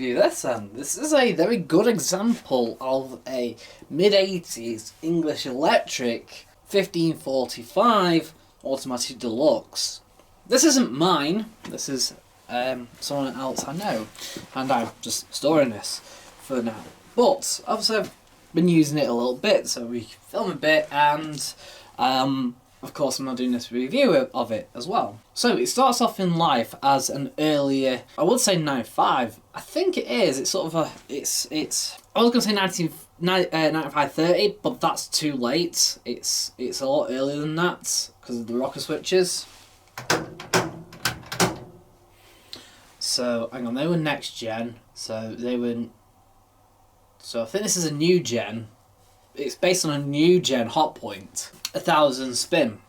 review this then. This is a very good example of a mid-80s English Electric 1545 Automatic Deluxe. This isn't mine, this is someone else I know, and I'm just storing this for now. But obviously I've been using it a little bit, so we can film a bit, and of course I'm not doing this review of it as well. So it starts off in life as an earlier, I would say 95. I think it is. It's sort of a, it's. I was gonna say 9530, but that's too late. It's a lot earlier than that because of the rocker switches. So hang on, they were next gen. So they were. So I think this is a new gen. It's based on a new gen Hotpoint, 1000 spin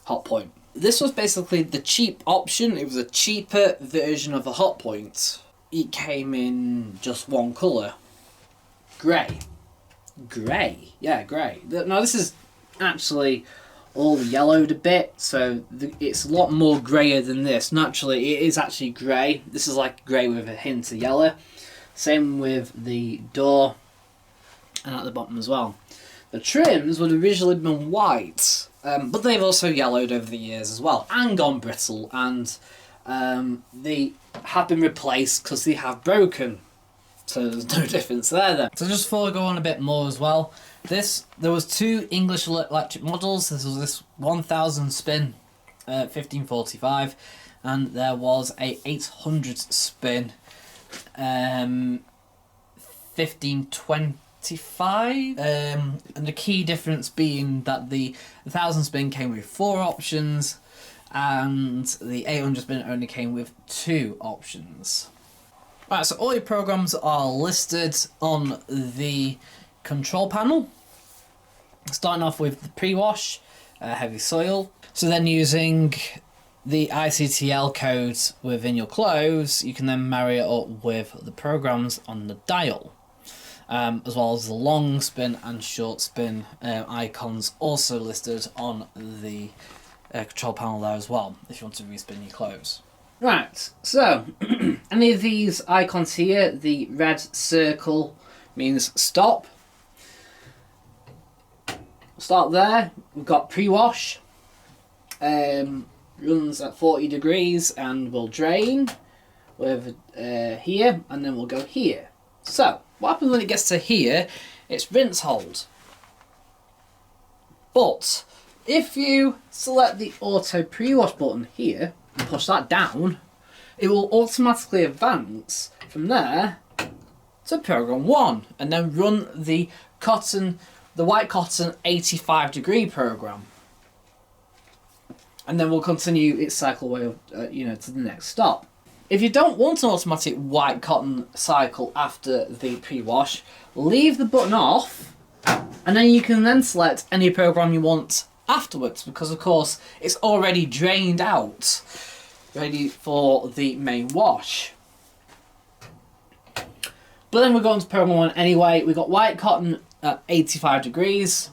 Hotpoint. This was basically the cheap option. It was a cheaper version of the Hotpoint. It came in just one colour, grey. Grey, yeah, grey. Now this is actually all yellowed a bit, so it's a lot more greyer than this. Naturally, it is actually grey. This is like grey with a hint of yellow. Same with the door and at the bottom as well. The trims would have originally been white, but they've also yellowed over the years as well and gone brittle, and they have been replaced because they have broken. So there's no difference there then. So just before I go on a bit more as well, there was two English Electric models. This was this 1000 spin 1545, and there was a 800 spin 1525, and the key difference being that the 1000 spin came with 4 options and the 800 spin only came with 2 options. Right, so all your programs are listed on the control panel, starting off with the pre-wash, heavy soil. So then using the ICTL codes within your clothes, you can then marry it up with the programs on the dial, as well as the long spin and short spin icons also listed on the control panel there as well, if you want to respin your clothes. Right, so any of these icons here, the red circle means stop. Start there. We've got pre-wash. Runs at 40 degrees and will drain with here, and then we'll go here. So what happens when it gets to here? It's rinse hold. But if you select the auto pre-wash button here and push that down, it will automatically advance from there to program 1 and then run the white cotton 85 degree program. And then we'll continue its cycle way to the next stop. If you don't want an automatic white cotton cycle after the pre-wash, leave the button off, and then you can then select any program you want afterwards, because of course it's already drained out, ready for the main wash. But then we're going to program 1 anyway. We've got white cotton at 85 degrees.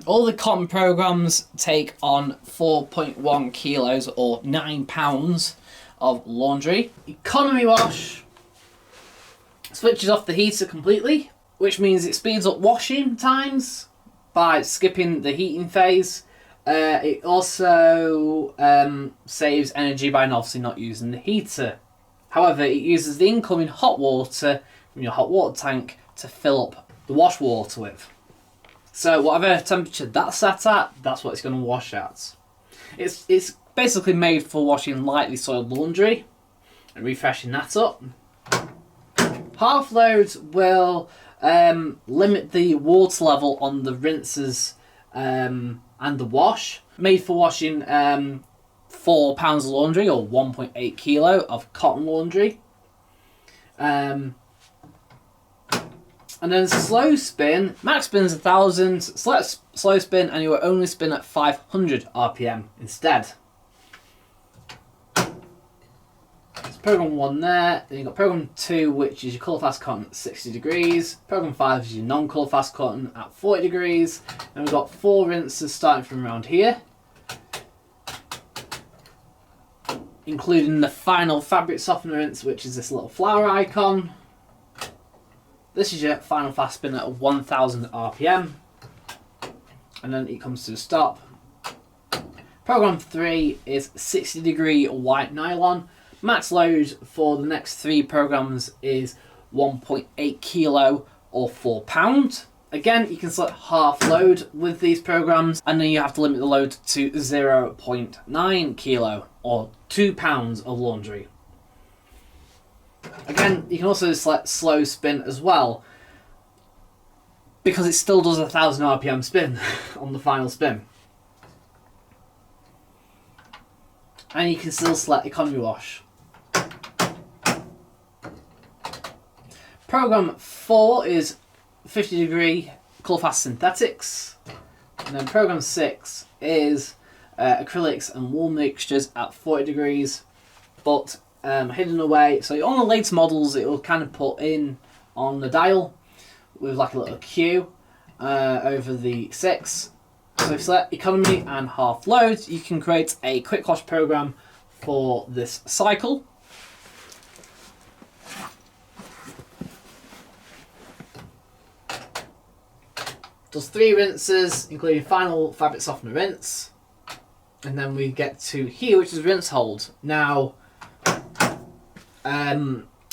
All the cotton programs take on 4.1 kilos or 9 pounds of laundry. Economy wash switches off the heater completely, which means it speeds up washing times by skipping the heating phase. It also saves energy by obviously not using the heater. However, it uses the incoming hot water from your hot water tank to fill up the wash water with. So whatever temperature that's set at, that's what it's going to wash at. It's basically made for washing lightly soiled laundry and refreshing that up. Half loads will limit the water level on the rinsers and the wash. Made for washing 4 pounds of laundry or 1.8 kilo of cotton laundry. And then slow spin, max spin is 1000, select slow spin and you will only spin at 500 RPM instead. So program 1 there, then you've got program 2, which is your colour fast cotton at 60 degrees, program 5 is your non-colour fast cotton at 40 degrees, and we've got 4 rinses starting from around here. including the final fabric softener rinse, which is this little flower icon. This is your final fast spin at 1000 RPM, and then it comes to a stop. Program 3 is 60 degree white nylon. Max load for the next 3 programs is 1.8 kilo or 4 pounds. Again, you can select half load with these programs, and then you have to limit the load to 0.9 kilo or 2 pounds of laundry. Again, you can also select slow spin as well, because it still does 1000 RPM spin on the final spin. And you can still select economy wash. Program 4 is 50 degree colour fast synthetics, and then program 6 is acrylics and wool mixtures at 40 degrees, but hidden away. So on the later models, it will kind of put in on the dial with like a little Q over the 6. So if you select economy and half load, you can create a quick wash program for this cycle. Does 3 rinses, including final fabric softener rinse, and then we get to here, which is rinse hold. Now,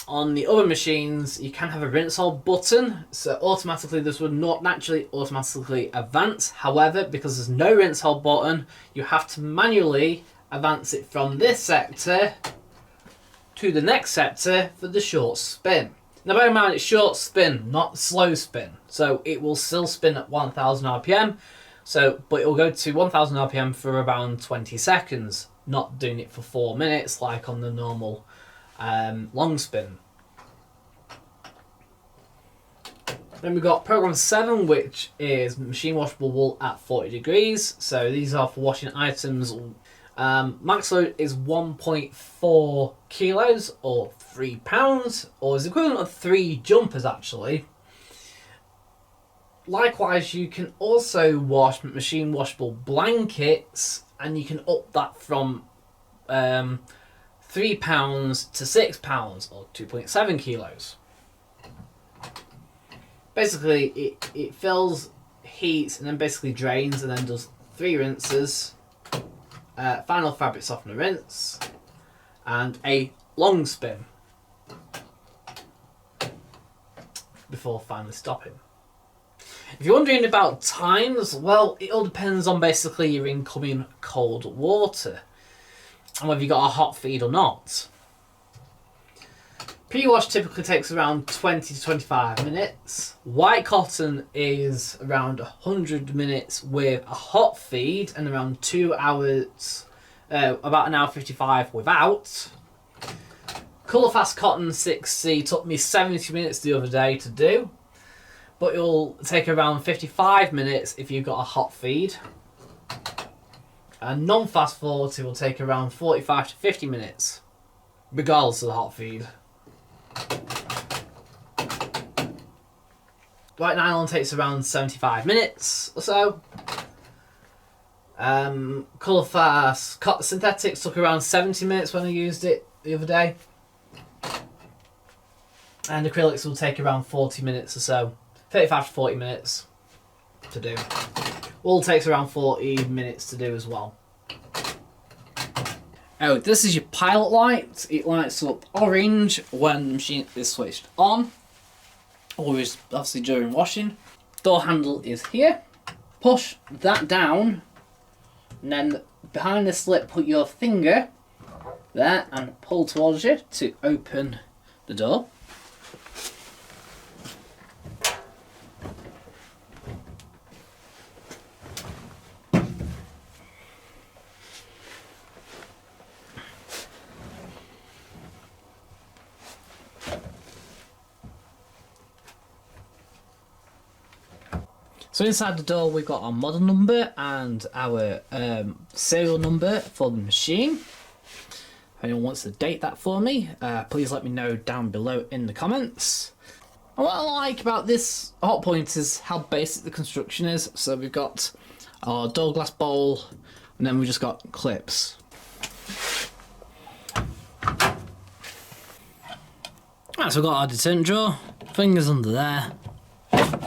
on the other machines, you can have a rinse hold button, so automatically this would not naturally automatically advance. However, because there's no rinse hold button, you have to manually advance it from this sector to the next sector for the short spin. Now bear in mind, it's short spin, not slow spin, so it will still spin at 1000 RPM, but it will go to 1000 RPM for around 20 seconds, not doing it for 4 minutes like on the normal long spin. Then we've got program 7, which is machine washable wool at 40 degrees. So these are for washing items. Max load is 1.4 kilos or 3 pounds, or is the equivalent of 3 jumpers actually. Likewise, you can also wash machine washable blankets, and you can up that from 3 pounds to 6 pounds or 2.7 kilos. Basically, it fills, heats, and then basically drains, and then does 3 rinses, final fabric softener rinse, and a long spin before finally stopping. If you're wondering about times, well, it all depends on basically your incoming cold water and whether you got a hot feed or not. Pre-wash typically takes around 20 to 25 minutes. White cotton is around 100 minutes with a hot feed, and around 2 hours, about an hour 55 without. Colour Fast Cotton 6C took me 70 minutes the other day to do, but it'll take around 55 minutes if you've got a hot feed. And non-fast 40 will take around 45 to 50 minutes, regardless of the hot feed. White nylon takes around 75 minutes or so. Colour Fast Synthetics took around 70 minutes when I used it the other day. And acrylics will take around 40 minutes or so. 35 to 40 minutes to do. Wool takes around 40 minutes to do as well. Oh, this is your pilot light. It lights up orange when the machine is switched on, always obviously during washing. Door handle is here. Push that down, and then behind the slit put your finger there and pull towards you to open the door. So inside the door we've got our model number and our serial number for the machine. If anyone wants to date that for me, please let me know down below in the comments. And what I like about this hot point is how basic the construction is. So we've got our door glass bowl, and then we've just got clips. Right, so we've got our detergent drawer, fingers under there,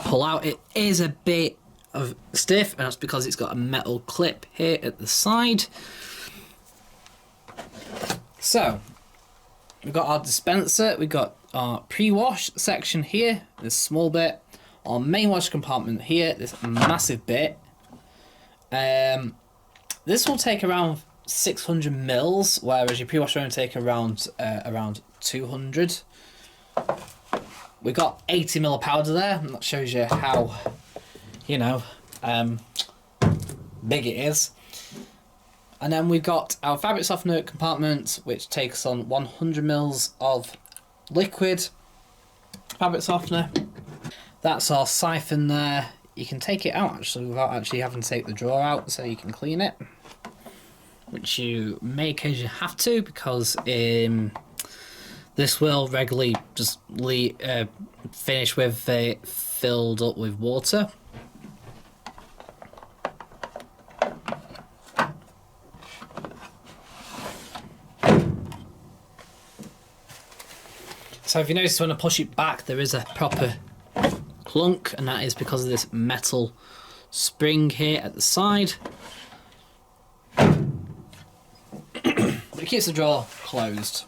pull out. It is a bit of stiff, and that's because it's got a metal clip here at the side. So, we've got our dispenser, we've got our pre-wash section here, this small bit, our main wash compartment here, this massive bit. This will take around 600 mils, whereas your pre-wash will only take around 200. We got 80 ml of powder there, and that shows you how, you know, big it is. And then we've got our fabric softener compartment, which takes on 100 mils of liquid fabric softener. That's our siphon there. You can take it out actually without actually having to take the drawer out, so you can clean it, which you may occasionally have to, because this will regularly just finish with it filled up with water. So if you notice, when I push it back, there is a proper clunk, and that is because of this metal spring here at the side. But it keeps the drawer closed.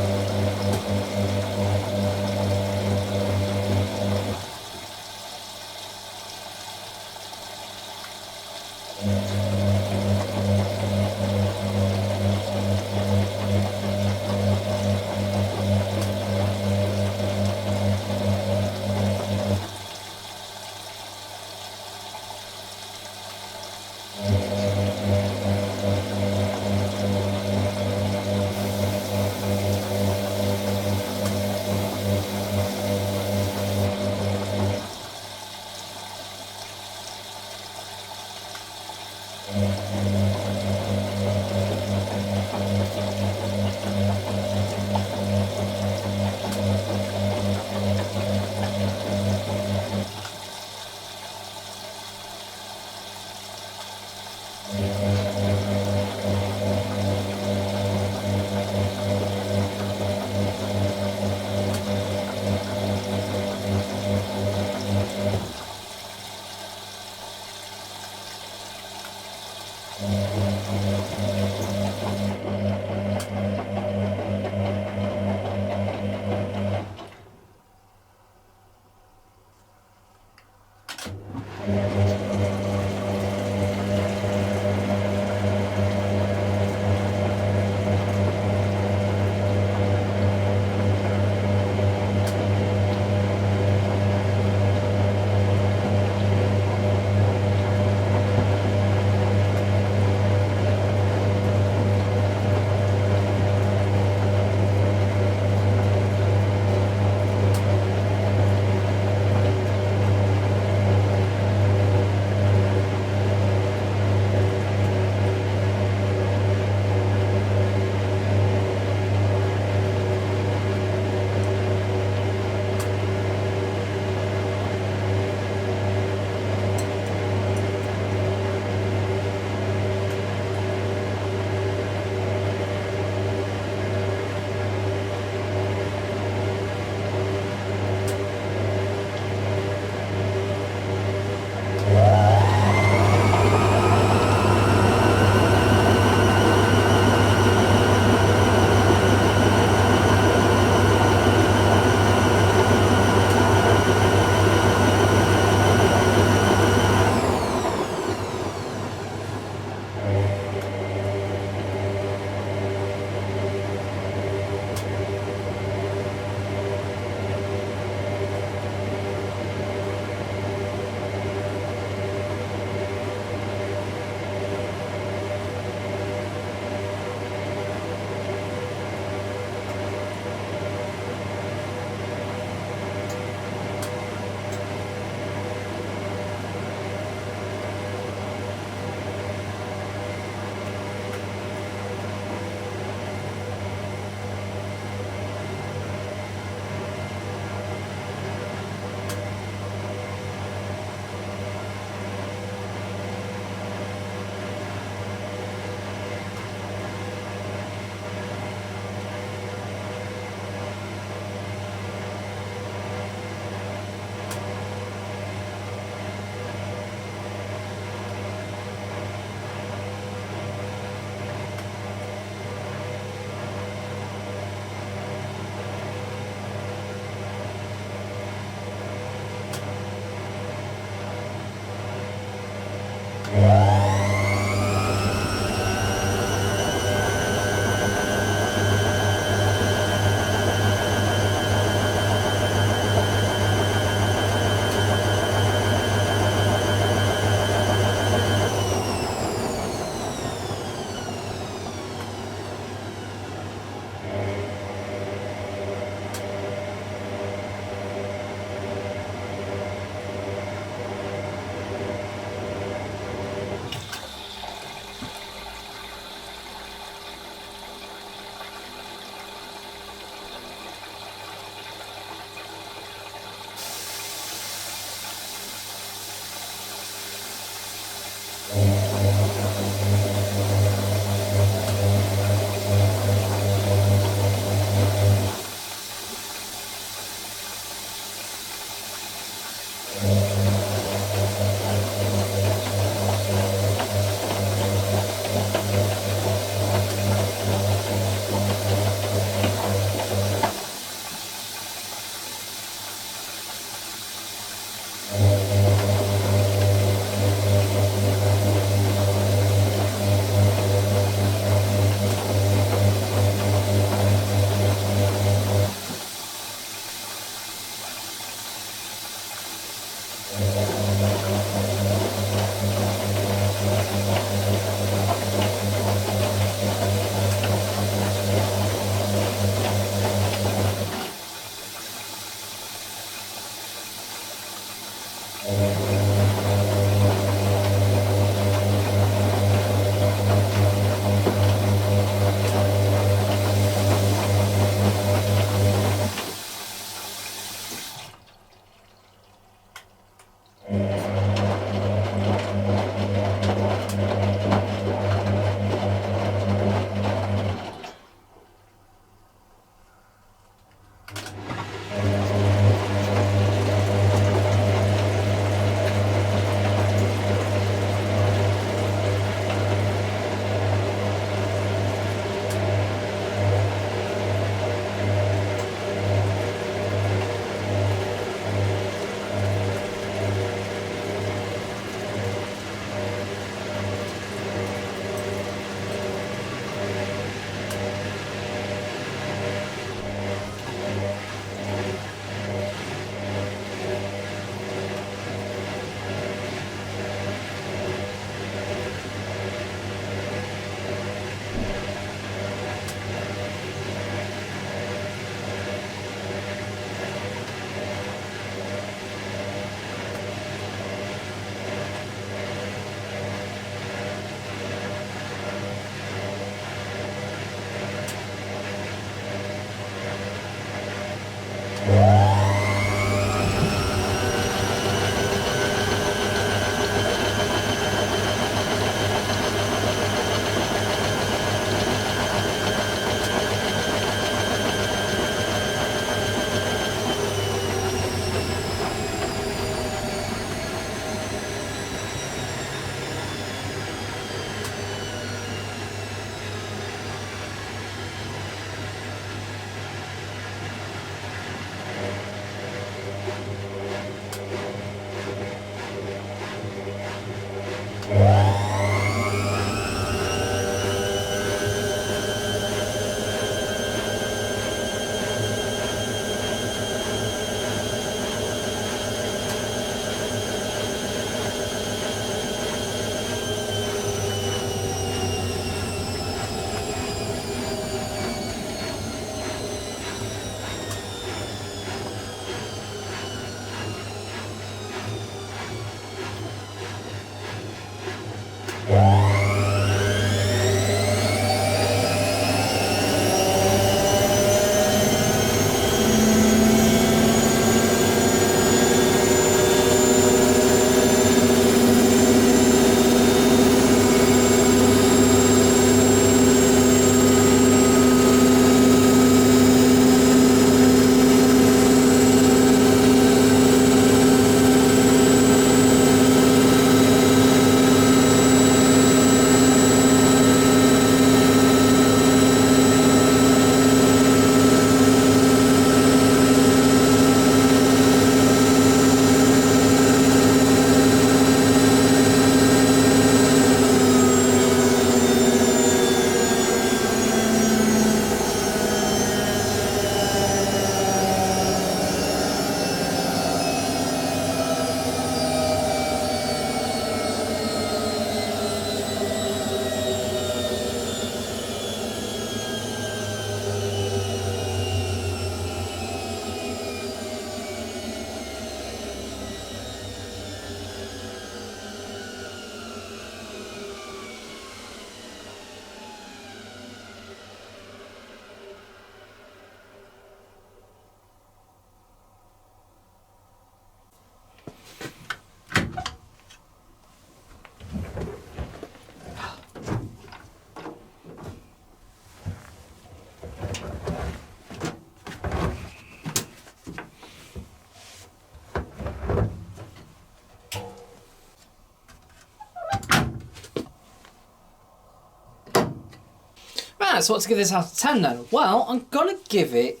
Right, so what to give this out of 10 then? Well, I'm going to give it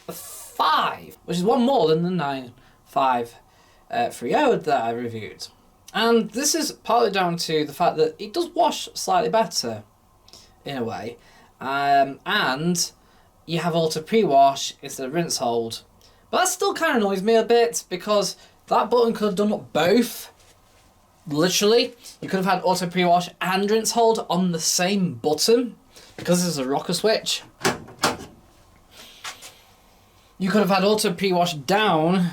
a 5, which is one more than the 9530 that I reviewed. And this is partly down to the fact that it does wash slightly better, in a way. And you have auto pre-wash instead of rinse hold. But that still kind of annoys me a bit, because that button could have done both. Literally, you could have had auto pre-wash and rinse hold on the same button, because this is a rocker switch. You could have had auto pre-wash down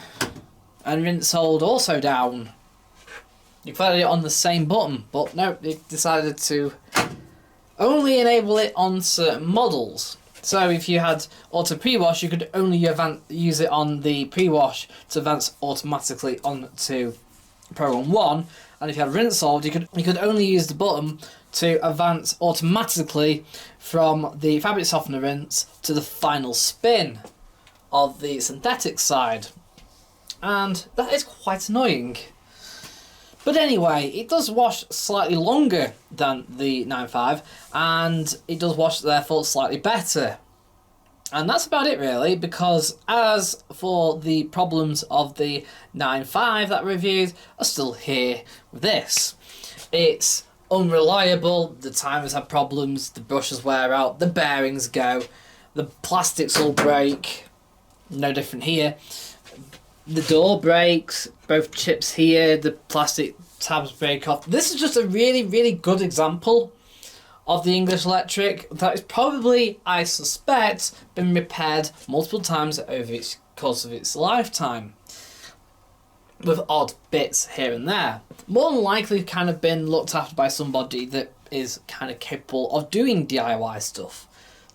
and rinse hold also down. You could have had it on the same button, but no, they decided to only enable it on certain models. So if you had auto pre-wash, you could only use it on the pre-wash to advance automatically onto Program 1, and if you had rinse hold, you could only use the button to advance automatically from the fabric softener rinse to the final spin of the synthetic side. And that is quite annoying. But anyway, it does wash slightly longer than the 9.5, and it does wash, therefore, slightly better. And that's about it, really, because as for the problems of the 9.5 that I reviewed, are still here with this. It's unreliable, the timers have problems, the brushes wear out, the bearings go, the plastics all break, no different here. The door breaks, both chips here, the plastic tabs break off. This is just a really, really good example of the English Electric that is probably, I suspect, been repaired multiple times over its course of its lifetime, with odd bits here and there. More than likely kind of been looked after by somebody that is kind of capable of doing DIY stuff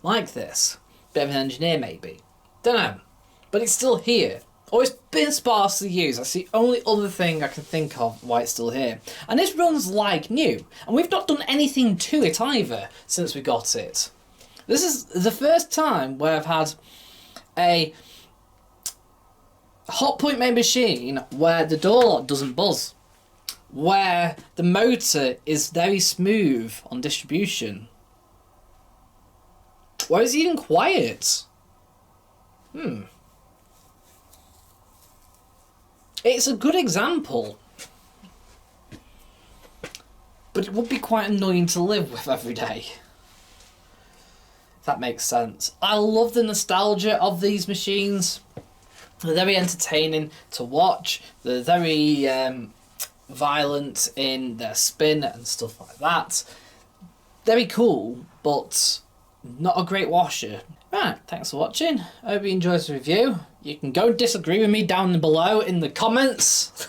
like this. Bit of an engineer maybe. Don't know. But it's still here. Or it's been sparsely used. That's the only other thing I can think of why it's still here. And this runs like new. And we've not done anything to it either since we got it. This is the first time where I've had a Hotpoint made machine where the door lock doesn't buzz. Where the motor is very smooth on distribution. Where it's even quiet. It's a good example, but it would be quite annoying to live with every day. If that makes sense. I love the nostalgia of these machines. They're very entertaining to watch. They're very violent in their spin and stuff like that. Very cool, but not a great washer. Right, thanks for watching. I hope you enjoyed the review. You can go disagree with me down below in the comments.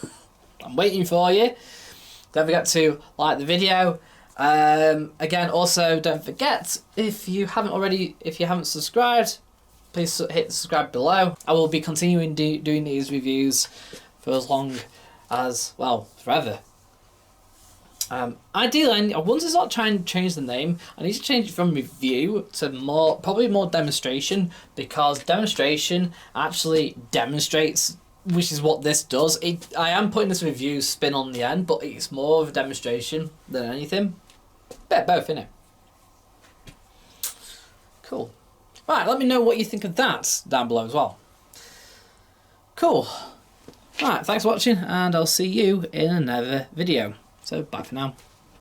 I'm waiting for you. Don't forget to like the video. Again, also don't forget, if you haven't subscribed, please hit the subscribe below. I will be continuing doing these reviews for as long as, well, forever. Ideally, I want to start trying to change the name. I need to change it from review to probably more demonstration, because demonstration actually demonstrates, which is what this does. I am putting this review spin on the end, but it's more of a demonstration than anything. Bit of both, innit? Cool. Right, let me know what you think of that down below as well. Cool. Right, thanks for watching, and I'll see you in another video. So, bye for now.